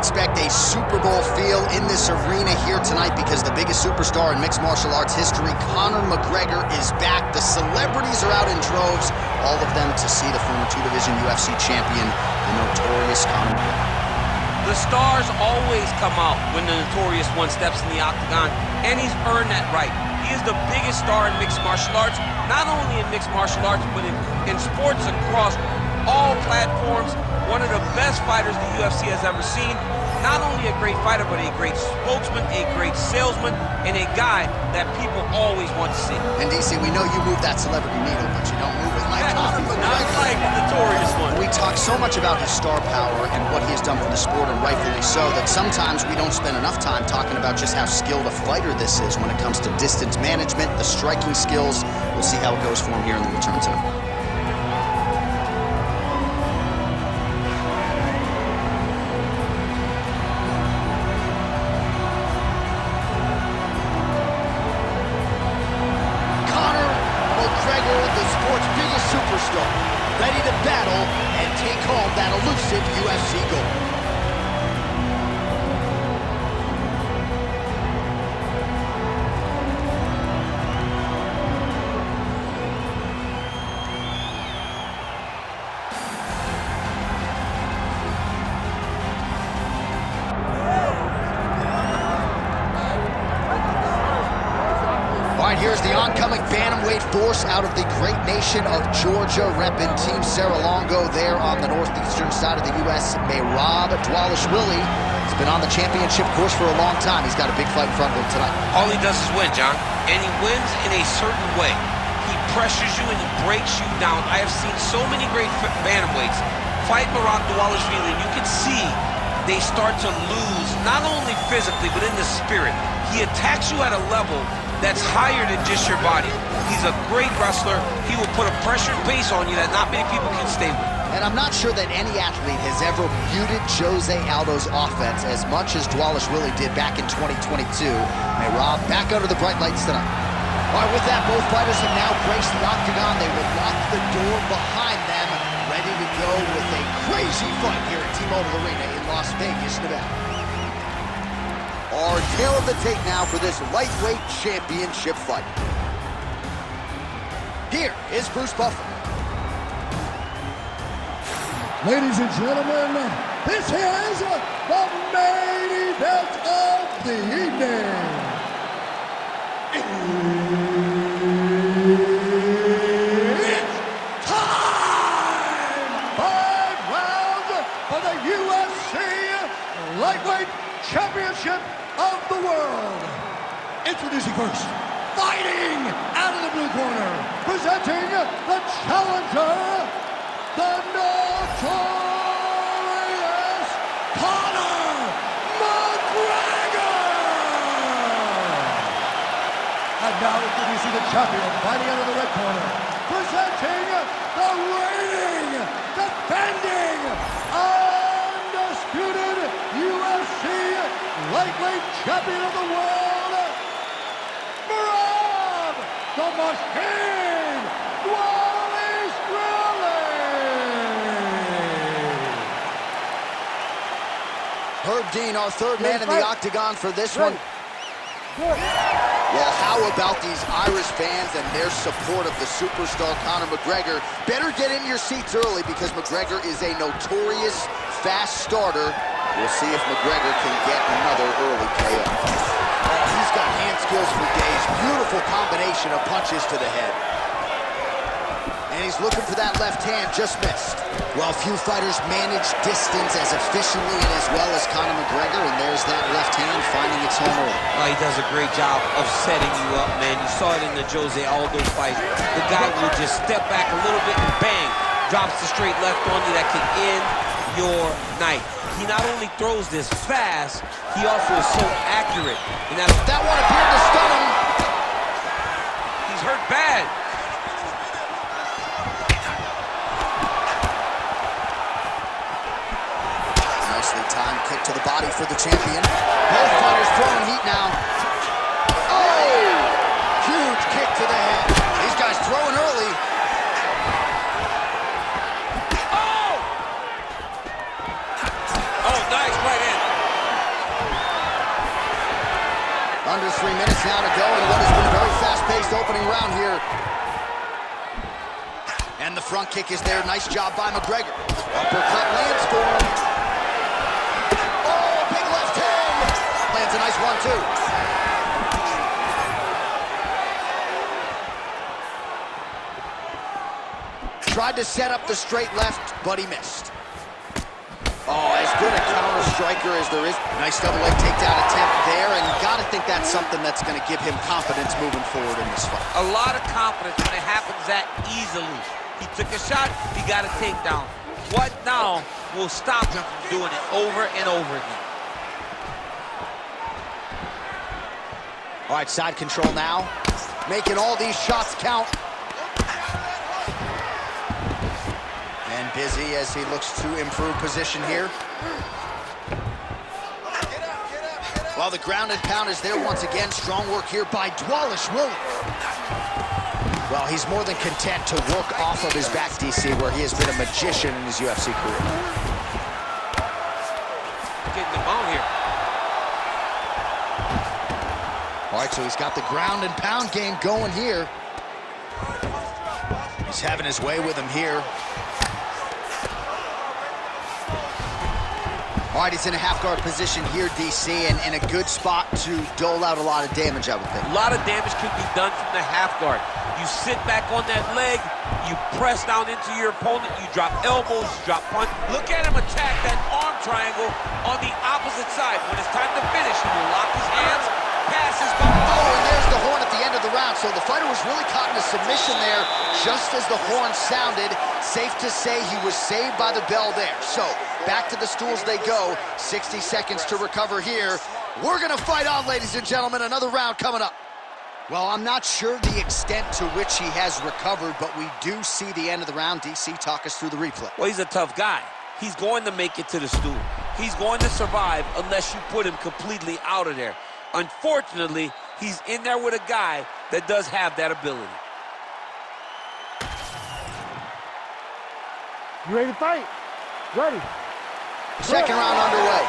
expect a Super Bowl feel in this arena here tonight because the biggest superstar in mixed martial arts history, Conor McGregor, is back. The celebrities are out in droves, all of them to see the former two-division UFC champion, the notorious Conor McGregor. The stars always come out when the notorious one steps in the octagon, and he's earned that right. He is the biggest star in mixed martial arts, not only in mixed martial arts, but in sports across all platforms. One of the best fighters the UFC has ever seen. Not only a great fighter, but a great spokesman, a great salesman, and a guy that people always want to see. And DC, we know you move that celebrity needle, but you don't move it like coffee. Not like the notorious one. We talk so much about his star power and what he has done for the sport, and rightfully so, that sometimes we don't spend enough time talking about just how skilled a fighter this is when it comes to distance management, the striking skills. We'll see how it goes for him here in the return tonight. The sport's biggest superstar, ready to battle and take home that elusive UFC gold. All right, here's the oncoming bantamweight force out of the great nation of Georgia, repping Team Serra-Longo there on the northeastern side of the U.S. Merab Dvalishvili has been on the championship course for a long time. He's got a big fight in front of him tonight. All he does is win, John, and he wins in a certain way. He pressures you and he breaks you down. I have seen so many great bantamweights fight Merab Dvalishvili, and you can see they start to lose, not only physically, but in the spirit. He attacks you at a level that's higher than just your body. He's a great wrestler. He will put a pressured pace on you that not many people can stay with. And I'm not sure that any athlete has ever muted Jose Aldo's offense as much as Dvalishvili did back in 2022. Merab back under the bright lights tonight. All right, with that, both fighters have now graced the octagon. They will lock the door behind them, ready to go with a crazy fight here at T-Mobile Arena in Las Vegas, Nevada. Our tale of the tape now for this lightweight championship fight. Here is Bruce Buffer. Ladies and gentlemen, this is the main event of the evening. It's time! 5 rounds for the UFC Lightweight Championship of the world. Introducing first, fighting out of the blue corner, presenting the challenger, the notorious Conor McGregor. And now introducing the champion, fighting out of the red corner, presenting the reigning, defending, undisputed UFC lightweight champion of the world, Merab the Machine Dvalishvili. Herb Dean, our third man in the octagon for this one. Well, how about these Irish fans and their support of the superstar Conor McGregor? Better get in your seats early because McGregor is a notorious fast starter. We'll see if McGregor can get another early KO. Oh, he's got hand skills for days. Beautiful combination of punches to the head. And he's looking for that left hand, just missed. Well, few fighters manage distance as efficiently and as well as Conor McGregor, and there's that left hand finding its home early. Well, he does a great job of setting you up, man. You saw it in the Jose Aldo fight. The guy will just step back a little bit and bang, drops the straight left on you that can end your night. He not only throws this fast, he also is so accurate. And that one appeared to stun him. He's hurt bad. Nicely timed kick to the body for the champion. Both fighters throwing heat now. Oh! Huge kick to the head. These guys throwing early. Oh, nice right hand. now to go in what has been a very fast-paced opening round here. And the front kick is there. Nice job by McGregor. Uppercut lands for him. Oh, big left hand. Lands a nice 1-2. Tried to set up the straight left, but he missed. Oh, as good a counter striker as there is. Nice double leg takedown attempt there, and you gotta think that's something that's gonna give him confidence moving forward in this fight. A lot of confidence when it happens that easily. He took a shot, he got a takedown. What now will stop him from doing it over and over again? All right, side control now. Making all these shots count. And busy as he looks to improve position here. Well, the ground and pound is there once again. Strong work here by Dvalishvili. Well, he's more than content to work off of his back, DC, where he has been a magician in his UFC career. Getting the bone here. All right, so he's got the ground and pound game going here. He's having his way with him here. All right, he's in a half-guard position here, DC, and in a good spot to dole out a lot of damage, I would think. A lot of damage can be done from the half-guard. You sit back on that leg, you press down into your opponent, you drop elbows, you drop punch. Look at him attack that arm triangle on the opposite side. When it's time to finish, he will lock his hands, pass his ball. Oh, and there's the horn at the end of the round, so the fighter was really caught in a submission there just as the horn sounded. Safe to say he was saved by the bell there. So, back to the stools they go. 60 seconds to recover here. We're gonna fight on, ladies and gentlemen. Another round coming up. Well, I'm not sure the extent to which he has recovered, but we do see the end of the round. DC, talk us through the replay. Well, he's a tough guy. He's going to make it to the stool. He's going to survive unless you put him completely out of there. Unfortunately, he's in there with a guy that does have that ability. You ready to fight? Ready. Second round underway.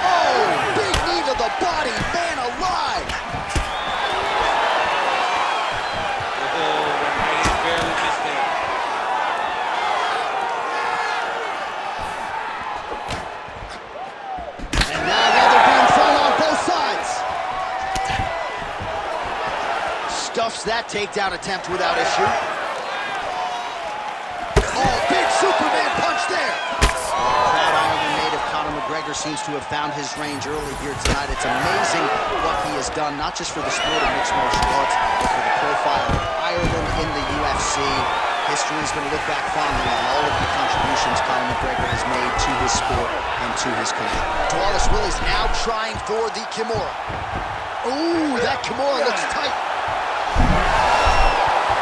Oh, big knee to the body, man alive. Barely missed there. And now they're being thrown on both sides. Stuffs that takedown attempt without issue. Oh, big Superman punch there. That Ireland native Conor McGregor seems to have found his range early here tonight. It's amazing what he has done, not just for the sport of mixed martial arts, but for the profile of Ireland in the UFC. History is going to look back fondly on all of the contributions Conor McGregor has made to his sport and to his country. Dvalishvili's now trying for the Kimura. Ooh, that Kimura looks tight.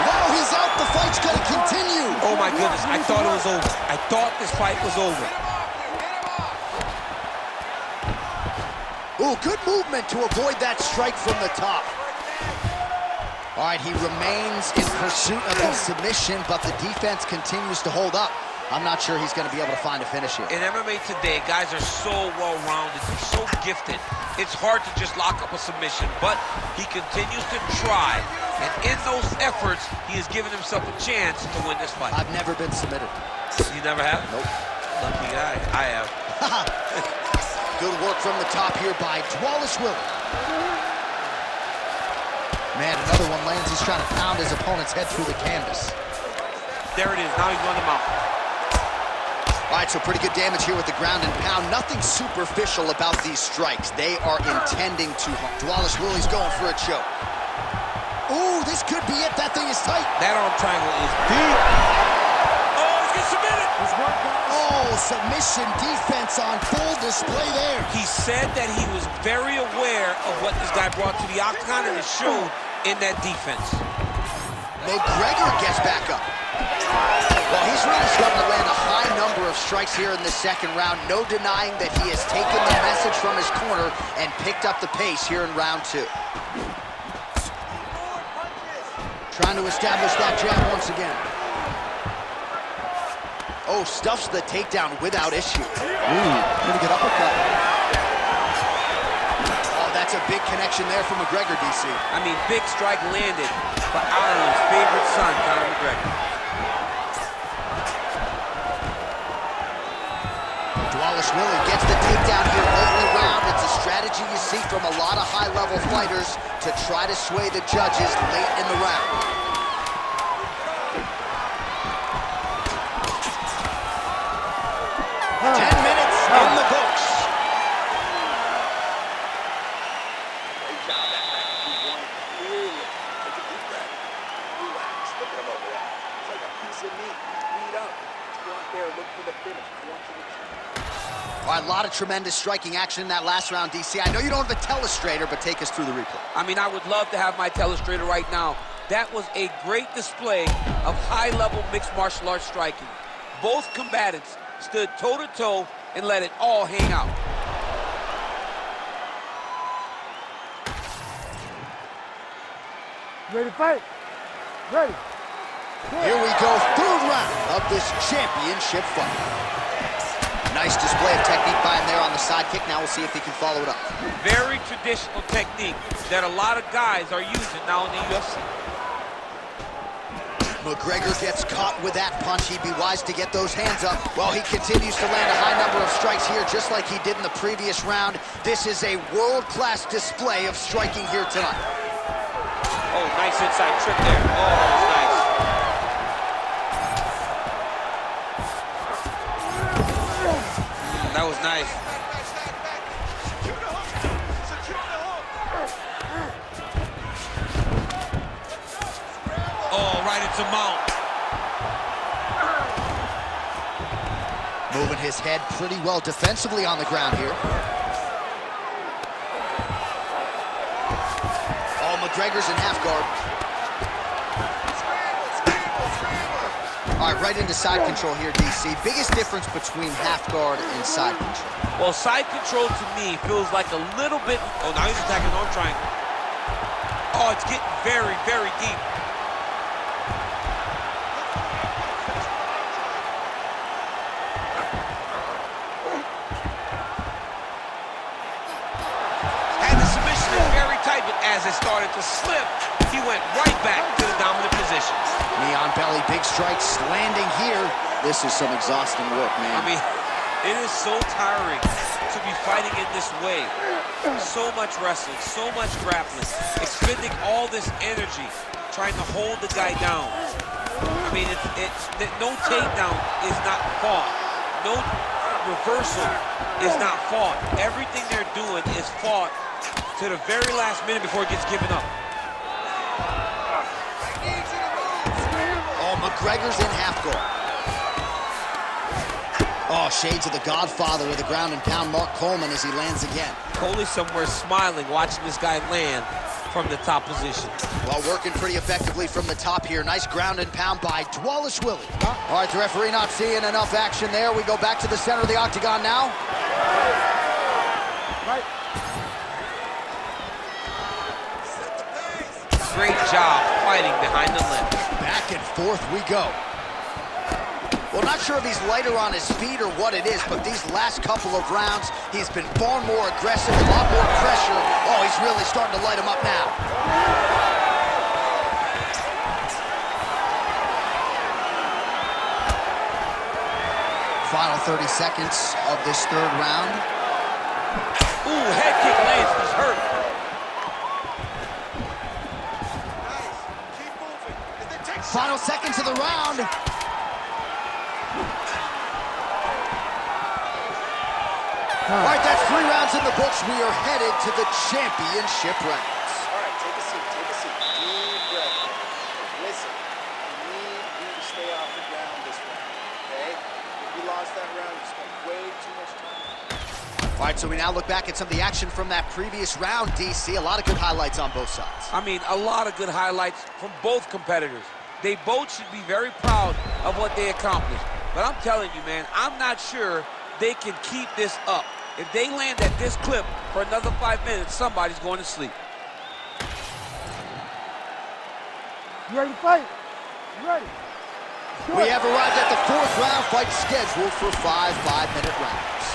Wow, he's out. The fight's going to continue. Oh my goodness, I thought it was over. I thought this fight was over. Ooh, good movement to avoid that strike from the top. All right, he remains in pursuit of the submission, but the defense continues to hold up. I'm not sure he's going to be able to find a finish here. In MMA today, guys are so well-rounded, they're so gifted. It's hard to just lock up a submission, but he continues to try. And in those efforts, he has given himself a chance to win this fight. I've never been submitted. You never have? Nope. Lucky guy. I have. Good work from the top here by Dvalishvili. Man, another one lands. He's trying to pound his opponent's head through the canvas. There it is. Now he's on the mount. All right, so pretty good damage here with the ground and pound. Nothing superficial about these strikes. They are intending to harm. Dvalishvili's going for a choke. Ooh, this could be it. That thing is tight. That arm triangle is deep. Oh, he's getting submitted. Oh, submission defense on full display there. He said that he was very aware of what this guy brought to the octagon, and it showed in that defense. McGregor gets back up. Well, he's really starting to land a high number of strikes here in the second round. No denying that he has taken the message from his corner and picked up the pace here in round two. Trying to establish that jab once again. Oh, stuffs the takedown without issue. Ooh, pretty good uppercut. Oh, that That's a big connection there for McGregor, DC. I mean, big strike landed for Ireland's favorite son, Conor McGregor. Dvalishvili gets the takedown here late in the round. It's a strategy you see from a lot of high-level fighters to try to sway the judges late in the round. Huh. 10 minutes in the books. Great job that man. He won clearly. Take a deep breath. Relax. Look at him over there. It's like a piece of meat. Beat up. Let's go out there and look for the finish. I want you to All right, a lot of tremendous striking action in that last round, DC. I know you don't have a telestrator, but take us through the replay. I mean, I would love to have my telestrator right now. That was a great display of high-level mixed martial arts striking. Both combatants stood toe-to-toe and let it all hang out. You ready to fight? Ready. Here we go, third round of this championship fight. Nice display of technique by him there on the side kick. Now we'll see if he can follow it up. Very traditional technique that a lot of guys are using now in the UFC. McGregor gets caught with that punch. He'd be wise to get those hands up. Well, he continues to land a high number of strikes here, just like he did in the previous round. This is a world-class display of striking here tonight. Oh, nice inside trip there. Oh, that was nice. That was nice. Oh, right into mount. Moving his head pretty well defensively on the ground here. Oh, McGregor's in half guard. All right, right into side control here, DC. Biggest difference between half guard and side control? Well, side control to me feels like a little bit... Oh, now he's attacking arm triangle. Oh, it's getting very, very deep. Had the submission in very tight, but as it started to slip, he went right back to the dominant position. Knee on belly, big strikes landing here. This is some exhausting work, man. I mean, it is so tiring to be fighting in this way. So much wrestling, so much grappling, expending all this energy trying to hold the guy down. I mean, no takedown is not fought. No reversal is not fought. Everything they're doing is fought to the very last minute before it gets given up. Oh, McGregor's in half guard. Oh, shades of the godfather of the ground and pound, Mark Coleman, as he lands again. Coley somewhere smiling, watching this guy land from the top position. Well, working pretty effectively from the top here. Nice ground and pound by Dvalishvili. All right, the referee not seeing enough action there. We go back to the center of the octagon now. Right. Great job fighting behind the limb. Back and forth we go. Well, not sure if he's lighter on his feet or what it is, but these last couple of rounds, he's been far more aggressive, a lot more pressure. Oh, he's really starting to light him up now. Final 30 seconds of this third round. Ooh, head kick lands, he's hurt. Final seconds of the round. All right, that's 3 rounds in the books. We are headed to the championship rounds. All right, take a seat, take a seat. Deep breath. Listen, I need you to stay off the ground this round, okay? If you lost that round, you spent way too much time. All right, so we now look back at some of the action from that previous round, DC. A lot of good highlights on both sides. I mean, a lot of good highlights from both competitors. They both should be very proud of what they accomplished. But I'm telling you, man, I'm not sure they can keep this up. If they land at this clip for another 5 minutes, somebody's going to sleep. You ready to fight? You ready? We have arrived at the 4th round, fight scheduled for 5 5-minute rounds.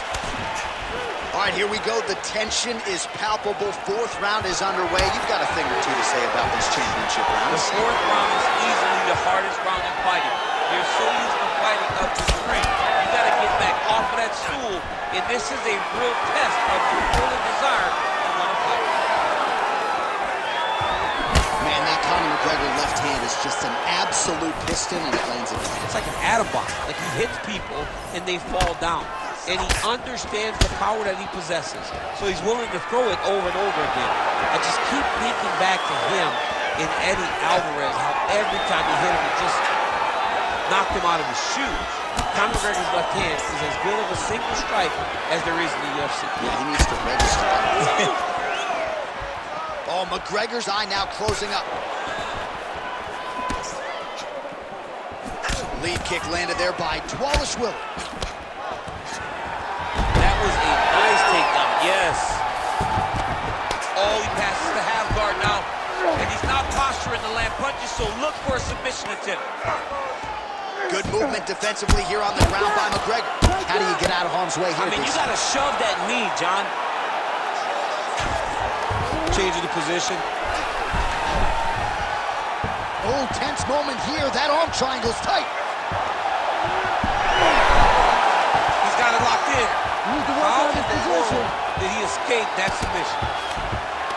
All All right, here we go. The tension is palpable. Fourth round is underway. You've got a thing or two to say about this championship round. The fourth round is easily the hardest round in fighting. You're so used to fighting up to 3. You got to get back off of that stool, and this is a real test of your will and desire to want to fight. Man, that Conor McGregor left hand is just an absolute piston, and it lands again. It's like an atom bomb. Like, he hits people, and they fall down. And he understands the power that he possesses. So he's willing to throw it over and over again. I just keep thinking back to him in Eddie Alvarez, how every time he hit him, it just knocked him out of his shoes. Conor McGregor's left hand is as good of a single strike as there is in the UFC. Yeah, he needs to register that. Oh, McGregor's eye now closing up. Lead kick landed there by Dvalishvili. That was a nice takedown, yes. Oh, he passes the half guard now. And he's not posturing to land punches, so look for a submission attempt. Good movement defensively here on the ground by McGregor. How do you get out of harm's way here? I mean, you gotta shove that knee, John. Changing the position. Oh, tense moment here. That arm triangle's tight. He's got it locked in. How in the world did he escape that submission?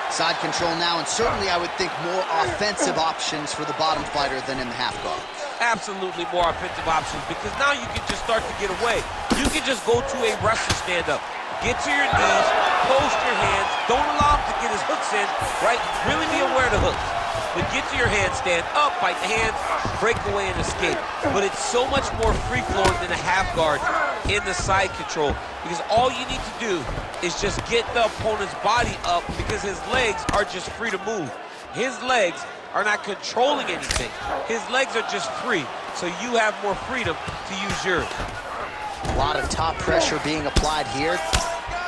Side control now, and certainly I would think more offensive options for the bottom fighter than in the half guard. Absolutely more offensive options, because now you can just start to get away. You can just go to a wrestling stand-up. Get to your knees, post your hands, don't allow him to get his hooks in, right? Really be aware of the hooks. But get to your hands, stand up, bite the hands, break away and escape. But it's so much more free-flowing than a half guard in the side control, because all you need to do is just get the opponent's body up, because his legs are just free to move. His legs are not controlling anything. His legs are just free, so you have more freedom to use yours. A lot of top pressure being applied here.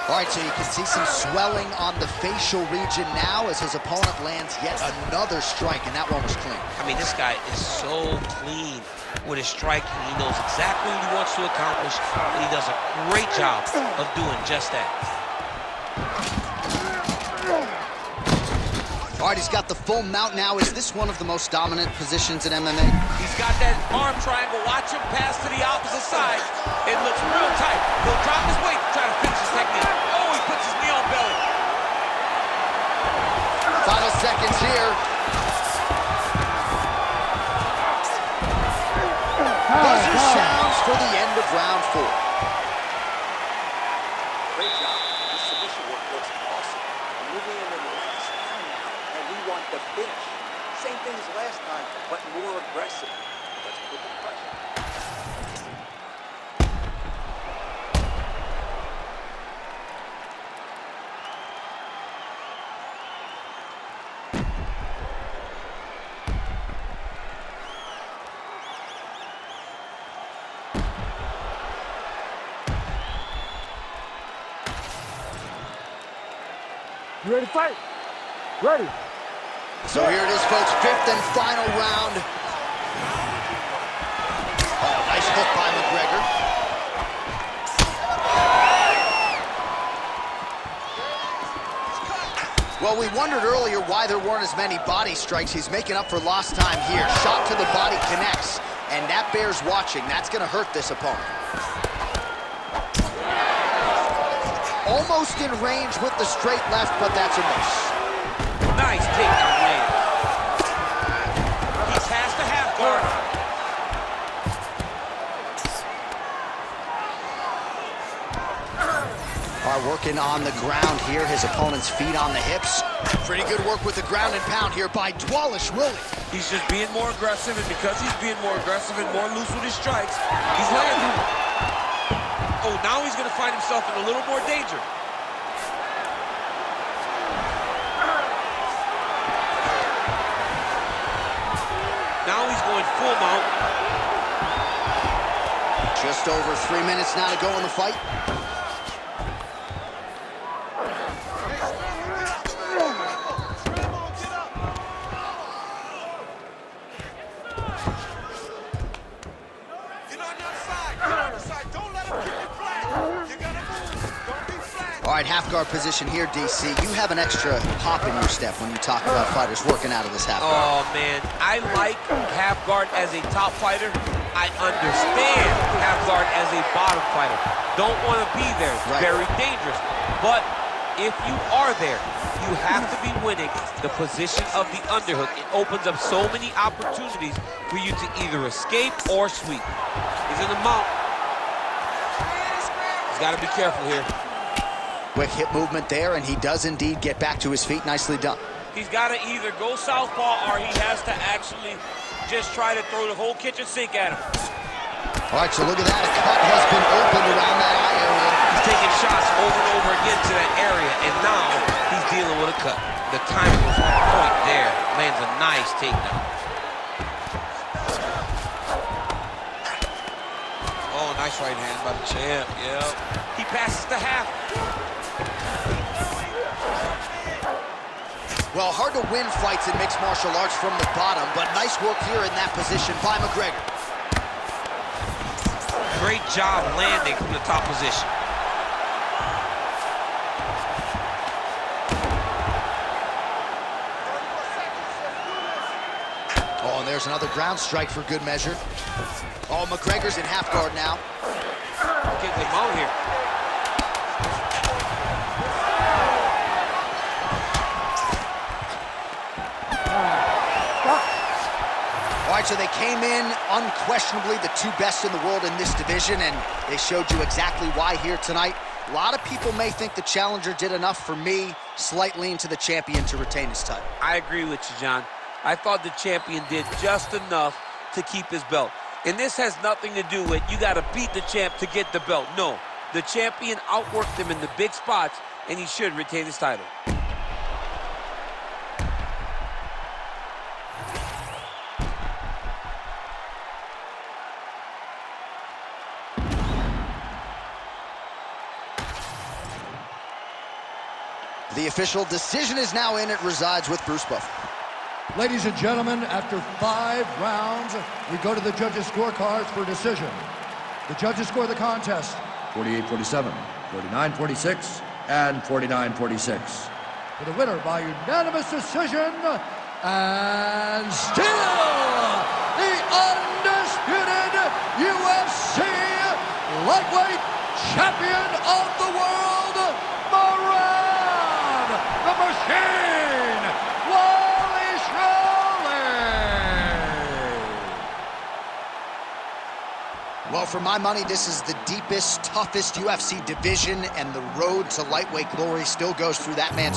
All right, so you can see some swelling on the facial region now as his opponent lands yet another strike, and that one was clean. I mean, this guy is so clean with his striking. He knows exactly what he wants to accomplish, and he does a great job of doing just that. All right, he's got the full mount now. Is this one of the most dominant positions in MMA? He's got that arm triangle. Watch him pass to the opposite side. It looks real tight. He'll drop his weight to try to finish his technique. Oh, he puts his knee on belly. Final seconds here. Buzzer sounds for the end of round 4. Great job. This submission work looks awesome. Moving into the last round now, and we want the finish. Same thing as last time, but more aggressive. Let's put the pressure. You ready to fight? Ready. So here it is, folks, 5th and final round. Oh, nice hook by McGregor. Well, we wondered earlier why there weren't as many body strikes. He's making up for lost time here. Shot to the body connects, and that bears watching. That's going to hurt this opponent. Almost in range with the straight left, but that's a miss. Nice takedown land. He passed the half guard. Are working on the ground here. His opponent's feet on the hips. Pretty good work with the ground and pound here by Dvalishvili. He's just being more aggressive, and because he's being more aggressive and more loose with his strikes, he's landing. Oh, now he's going to find himself in a little more danger. Now he's going full mount. Just over 3 minutes now to go in the fight. All All right, half guard position here, DC. You have an extra hop in your step when you talk about fighters working out of this half guard. Oh, man, I like half guard as a top fighter. I understand half guard as a bottom fighter. Don't want to be there. It's very dangerous. But if you are there, you have to be winning the position of the underhook. It opens up so many opportunities for you to either escape or sweep. He's in the mount. He's got to be careful here. Quick hip movement there, and he does indeed get back to his feet. Nicely done. He's got to either go southpaw or he has to actually just try to throw the whole kitchen sink at him. All right, so look at that. A cut has been opened around that eye area. He's taking shots over and over again to that area, and now he's dealing with a cut. The timing was on point there. Lands a nice takedown. Oh, nice right hand by the champ. Yep. He passes the half. Well, hard to win fights in mixed martial arts from the bottom, but nice work here in that position by McGregor. Great job landing from the top position. Oh, and there's another ground strike for good measure. Oh, McGregor's in half guard now. Getting him out here. All right, so they came in unquestionably the two best in the world in this division, and they showed you exactly why here tonight. A lot of people may think the challenger did enough. For me, slight lean to the champion to retain his title. I agree with you, John. I thought the champion did just enough to keep his belt. And this has nothing to do with you got to beat the champ to get the belt. No, the champion outworked him in the big spots, and he should retain his title. The official decision is now in. It resides with Bruce Buffer. Ladies and gentlemen, after 5 rounds, we go to the judges' scorecards for decision. The judges score the contest 48-47, 49-46, and 49-46. For the winner by unanimous decision, and still the undisputed UFC lightweight champion of the world, Merab, the Machine, Dvalishvili. Well, for my money, this is the deepest, toughest UFC division, and the road to lightweight glory still goes through that man's